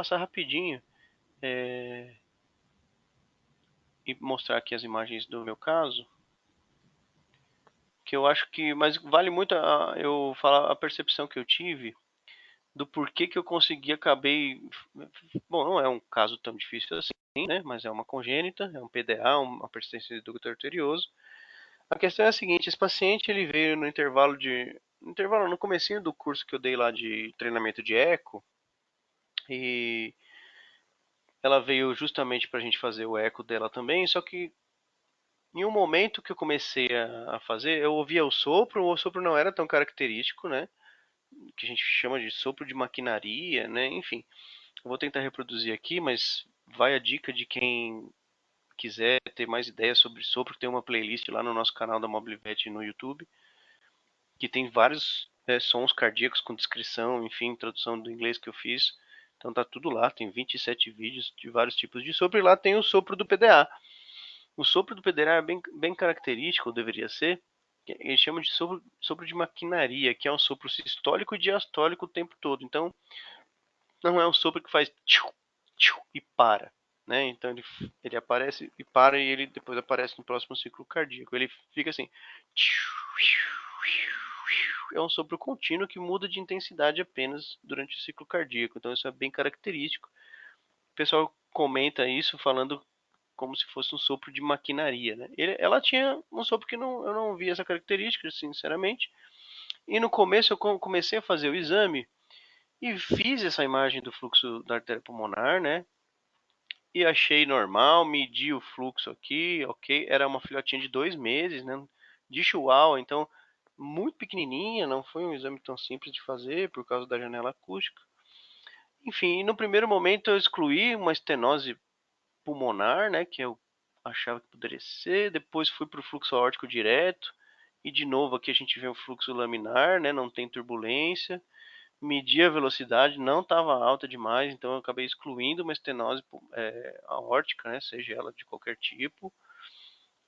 passar rapidinho e mostrar aqui as imagens do meu caso, que eu acho que, mas vale muito eu falar a percepção que eu tive do porquê que eu acabei, bom, não é um caso tão difícil assim, né, mas é uma congênita, é um PDA, uma persistência de ducto arterioso. A questão é a seguinte, esse paciente ele veio no comecinho do curso que eu dei lá de treinamento de eco, e ela veio justamente para a gente fazer o eco dela também, só que em um momento que eu comecei a fazer, eu ouvia o sopro não era tão característico, né? Que a gente chama de sopro de maquinaria, né? Enfim, eu vou tentar reproduzir aqui, mas vai a dica de quem quiser ter mais ideias sobre sopro, tem uma playlist lá no nosso canal da Moblivet no YouTube, que tem vários sons cardíacos com descrição, enfim, tradução do inglês que eu fiz. Então tá tudo lá, tem 27 vídeos de vários tipos de sopro, e lá tem o sopro do PDA. O sopro do PDA é bem característico, ou deveria ser. Eles chamam de sopro de maquinaria, que é um sopro sistólico e diastólico o tempo todo. Então, não é um sopro que faz tchiu, tchiu, e para. Né? Então, ele aparece e para, e ele depois aparece no próximo ciclo cardíaco. Ele fica assim. É um sopro contínuo que muda de intensidade apenas durante o ciclo cardíaco. Então, isso é bem característico. O pessoal comenta isso falando como se fosse um sopro de maquinaria, né? Ela tinha um sopro que eu não via essa característica, sinceramente. E no começo eu comecei a fazer o exame e fiz essa imagem do fluxo da artéria pulmonar, né? E achei normal, medi o fluxo aqui, ok. Era uma filhotinha de 2 meses, né? De chihuahua, então muito pequenininha, não foi um exame tão simples de fazer por causa da janela acústica. Enfim, no primeiro momento eu excluí uma estenose pulmonar, né, que eu achava que poderia ser. Depois fui para o fluxo aórtico direto. E de novo aqui a gente vê o fluxo laminar, né, não tem turbulência. Medi a velocidade, não estava alta demais, então eu acabei excluindo uma estenose aórtica, né, seja ela de qualquer tipo.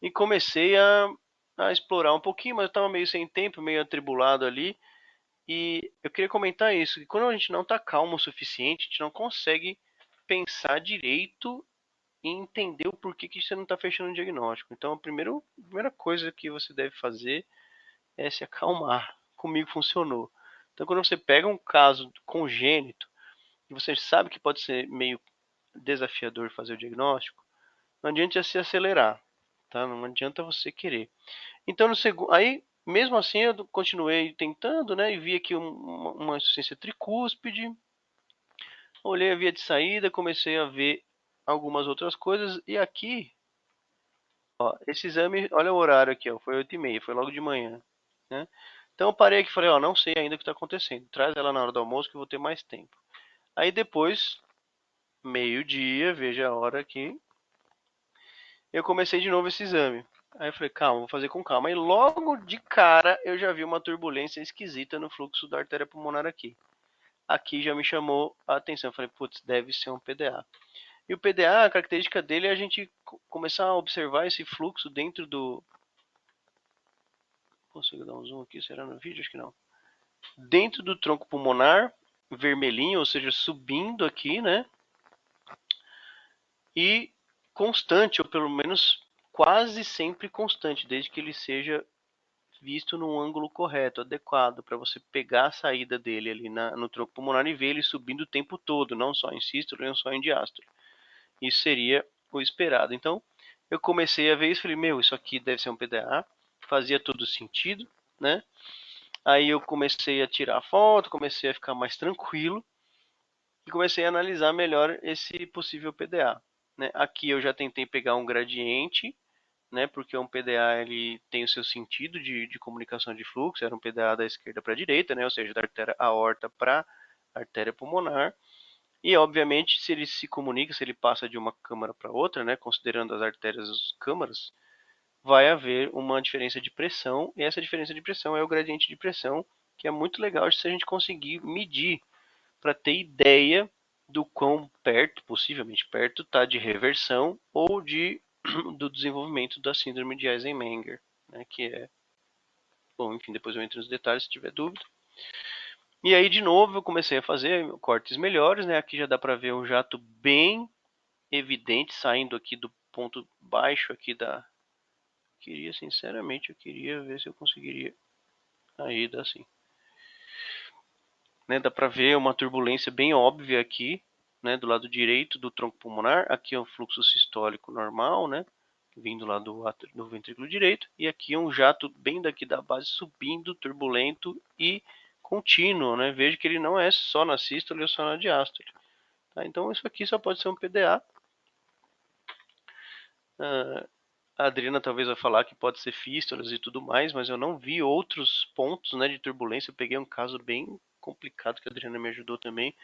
E comecei a explorar um pouquinho, mas eu estava meio sem tempo, meio atribulado ali. E eu queria comentar isso, que quando a gente não está calmo o suficiente, a gente não consegue pensar direito e entender o porquê que você não está fechando o diagnóstico. Então, a primeira coisa que você deve fazer é se acalmar. Comigo funcionou. Então, quando você pega um caso congênito e você sabe que pode ser meio desafiador fazer o diagnóstico, não adianta se acelerar, tá? Não adianta você querer. Então, no segundo, aí mesmo assim eu continuei tentando, né? E vi aqui uma insuficiência tricúspide. Olhei a via de saída, comecei a ver algumas outras coisas e aqui, ó, esse exame, olha o horário aqui, ó, foi 8h30, foi logo de manhã, né? Então eu parei aqui e falei, ó, não sei ainda o que está acontecendo. Traz ela na hora do almoço que eu vou ter mais tempo. Aí depois, meio-dia, veja a hora aqui, eu comecei de novo esse exame. Aí eu falei, calma, vou fazer com calma. E logo de cara eu já vi uma turbulência esquisita no fluxo da artéria pulmonar aqui. Aqui já me chamou a atenção. Eu falei, putz, deve ser um PDA. E o PDA, a característica dele é a gente começar a observar esse fluxo dentro do. Consigo dar um zoom aqui? Será no vídeo? Acho que não. Dentro do tronco pulmonar, vermelhinho, ou seja, subindo aqui, né? E constante, ou pelo menos quase sempre constante, desde que ele seja visto num ângulo correto, adequado, para você pegar a saída dele ali no tronco pulmonar e ver ele subindo o tempo todo, não só em sístole, não só em diástole. Isso seria o esperado. Então, eu comecei a ver isso e falei, meu, isso aqui deve ser um PDA. Fazia todo sentido, né? Aí eu comecei a tirar foto, comecei a ficar mais tranquilo e comecei a analisar melhor esse possível PDA. Né? Aqui eu já tentei pegar um gradiente, né? Porque um PDA ele tem o seu sentido de comunicação de fluxo, era um PDA da esquerda para a direita, né? Ou seja, da artéria aorta para a artéria pulmonar. E, obviamente, se ele se comunica, se ele passa de uma câmara para outra, né, considerando as artérias as câmaras, vai haver uma diferença de pressão, e essa diferença de pressão é o gradiente de pressão, que é muito legal se a gente conseguir medir, para ter ideia do quão perto, possivelmente perto, está de reversão ou do desenvolvimento da síndrome de Eisenmenger, né, que é, bom, enfim, depois eu entro nos detalhes se tiver dúvida. E aí, de novo, eu comecei a fazer cortes melhores, né? Aqui já dá para ver um jato bem evidente saindo aqui do ponto baixo aqui da... Sinceramente, eu queria ver se eu conseguiria... Aí, dá sim. Né? Dá para ver uma turbulência bem óbvia aqui, né? Do lado direito do tronco pulmonar. Aqui é um fluxo sistólico normal, né? Vindo lá do ventrículo direito. E aqui é um jato bem daqui da base subindo, turbulento e contínuo, né? Veja que ele não é só na sístole ou só na diástole. Tá? Então isso aqui só pode ser um PDA. A Adriana talvez vai falar que pode ser fístulas e tudo mais, mas eu não vi outros pontos, né, de turbulência. Eu peguei um caso bem complicado que a Adriana me ajudou também,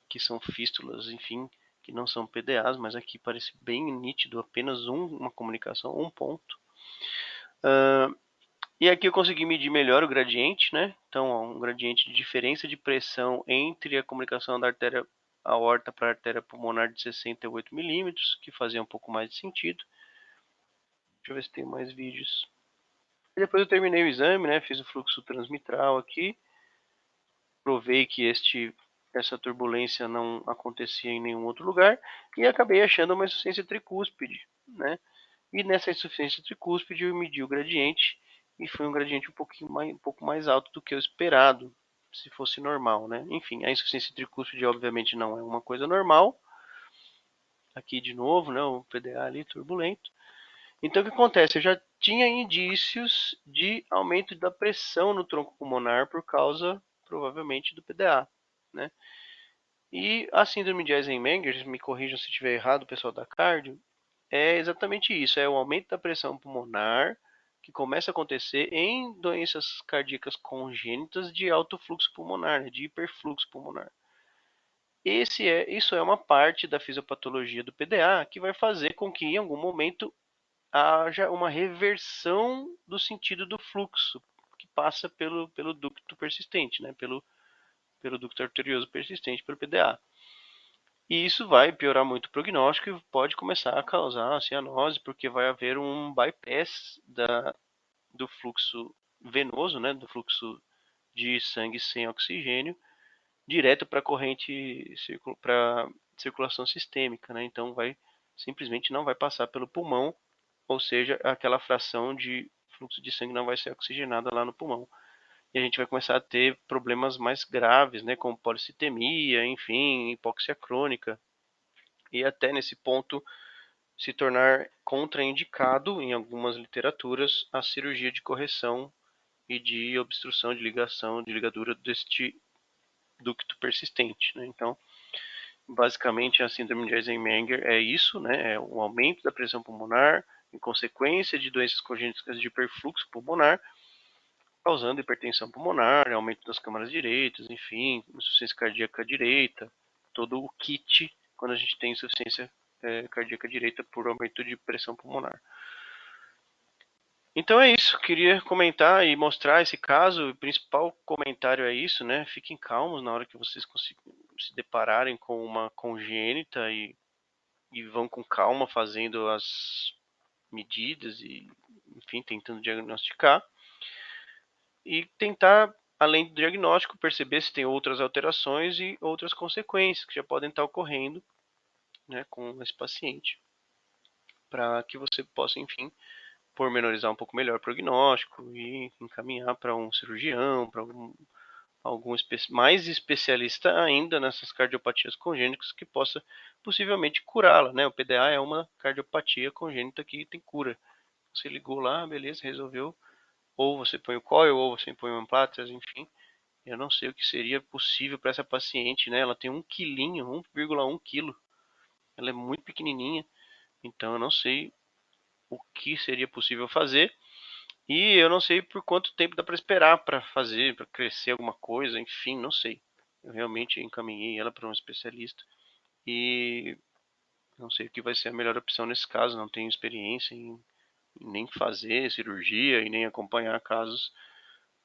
que são fístulas, enfim, que não são PDAs, mas aqui parece bem nítido, apenas uma comunicação, um ponto. E aqui eu consegui medir melhor o gradiente, né? Então, ó, um gradiente de diferença de pressão entre a comunicação da artéria aorta para a artéria pulmonar de 68 milímetros, que fazia um pouco mais de sentido. Deixa eu ver se tem mais vídeos. Depois eu terminei o exame, né? Fiz o fluxo transmitral aqui. Provei que essa turbulência não acontecia em nenhum outro lugar. E acabei achando uma insuficiência tricúspide, né? E nessa insuficiência tricúspide eu medi o gradiente. E foi um gradiente um pouco mais alto do que o esperado, se fosse normal, né? Enfim, a insuficiência tricúspide obviamente não é uma coisa normal. Aqui de novo, né? O PDA ali turbulento. Então o que acontece? Eu já tinha indícios de aumento da pressão no tronco pulmonar por causa, provavelmente, do PDA, né? E a síndrome de Eisenmenger, me corrijam se estiver errado, pessoal da cardio, é exatamente isso, é o aumento da pressão pulmonar que começa a acontecer em doenças cardíacas congênitas de alto fluxo pulmonar, né, de hiperfluxo pulmonar. Isso é uma parte da fisiopatologia do PDA que vai fazer com que em algum momento haja uma reversão do sentido do fluxo que passa pelo ducto persistente, né? Pelo ducto arterioso persistente, pelo PDA. E isso vai piorar muito o prognóstico e pode começar a causar cianose, porque vai haver um bypass do fluxo venoso, né? Do fluxo de sangue sem oxigênio, direto para a corrente, para circulação sistêmica, né? Então simplesmente não vai passar pelo pulmão, ou seja, aquela fração de fluxo de sangue não vai ser oxigenada lá no pulmão. E a gente vai começar a ter problemas mais graves, né, como policitemia, enfim, hipóxia crônica, e até nesse ponto se tornar contraindicado em algumas literaturas a cirurgia de correção e de obstrução de ligação, de ligadura deste ducto persistente, né? Então, basicamente, a síndrome de Eisenmenger é isso, né? É o aumento da pressão pulmonar em consequência de doenças congênitas de hiperfluxo pulmonar, causando hipertensão pulmonar, aumento das câmaras direitas, enfim, insuficiência cardíaca direita, todo o kit quando a gente tem insuficiência cardíaca direita por aumento de pressão pulmonar. Então é isso, queria comentar e mostrar esse caso. O principal comentário é isso, né? Fiquem calmos na hora que vocês se depararem com uma congênita e vão com calma fazendo as medidas e, enfim, tentando diagnosticar. E tentar, além do diagnóstico, perceber se tem outras alterações e outras consequências que já podem estar ocorrendo, né, com esse paciente, para que você possa, enfim, pormenorizar um pouco melhor o prognóstico e encaminhar para um cirurgião, para algum mais especialista ainda nessas cardiopatias congênitas que possa possivelmente curá-la, né? O PDA é uma cardiopatia congênita que tem cura. Você ligou lá, beleza, resolveu. Ou você põe o coil, ou você põe o amplatras, enfim. Eu não sei o que seria possível para essa paciente, né? Ela tem 1 quilinho, 1,1 quilo. Ela é muito pequenininha, então eu não sei o que seria possível fazer. E eu não sei por quanto tempo dá para esperar para fazer, para crescer alguma coisa, enfim, não sei. Eu realmente encaminhei ela para um especialista e não sei o que vai ser a melhor opção nesse caso. Não tenho experiência em nem fazer cirurgia e nem acompanhar casos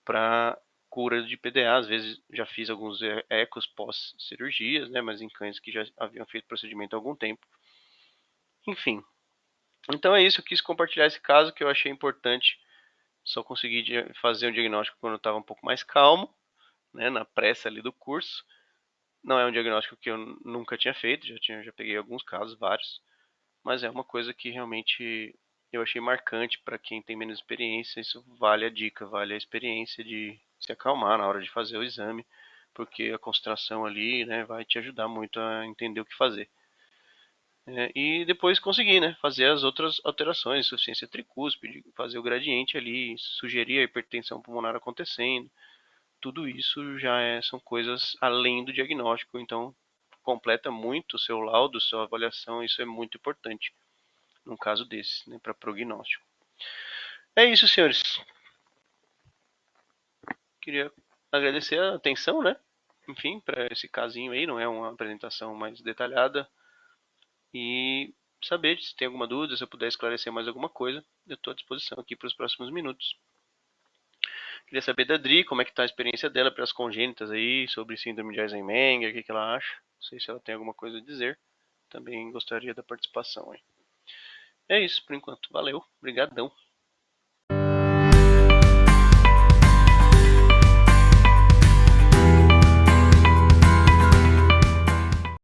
para cura de PDA. Às vezes já fiz alguns ecos pós-cirurgias, né, mas em cães que já haviam feito procedimento há algum tempo. Enfim, então é isso. Eu quis compartilhar esse caso que eu achei importante. Só consegui fazer o diagnóstico quando eu estava um pouco mais calmo. né, na pressa ali do curso. Não é um diagnóstico que eu nunca tinha feito, já peguei alguns casos, vários, mas é uma coisa que realmente eu achei marcante para quem tem menos experiência. Isso vale a dica, vale a experiência de se acalmar na hora de fazer o exame, porque a concentração ali, né, vai te ajudar muito a entender o que fazer. E depois conseguir, né, fazer as outras alterações, insuficiência tricúspide, fazer o gradiente ali, sugerir a hipertensão pulmonar acontecendo. Tudo isso são coisas além do diagnóstico, então completa muito o seu laudo, sua avaliação, isso é muito importante num caso desse, né, para prognóstico. É isso, senhores. Queria agradecer a atenção, né? Enfim, para esse casinho aí, não é uma apresentação mais detalhada. E saber se tem alguma dúvida, se eu puder esclarecer mais alguma coisa, eu estou à disposição aqui para os próximos minutos. Queria saber da Dri, como é que tá a experiência dela para as congênitas aí, sobre síndrome de Eisenmenger, o que ela acha. Não sei se ela tem alguma coisa a dizer. Também gostaria da participação aí. É isso por enquanto. Valeu. Obrigadão.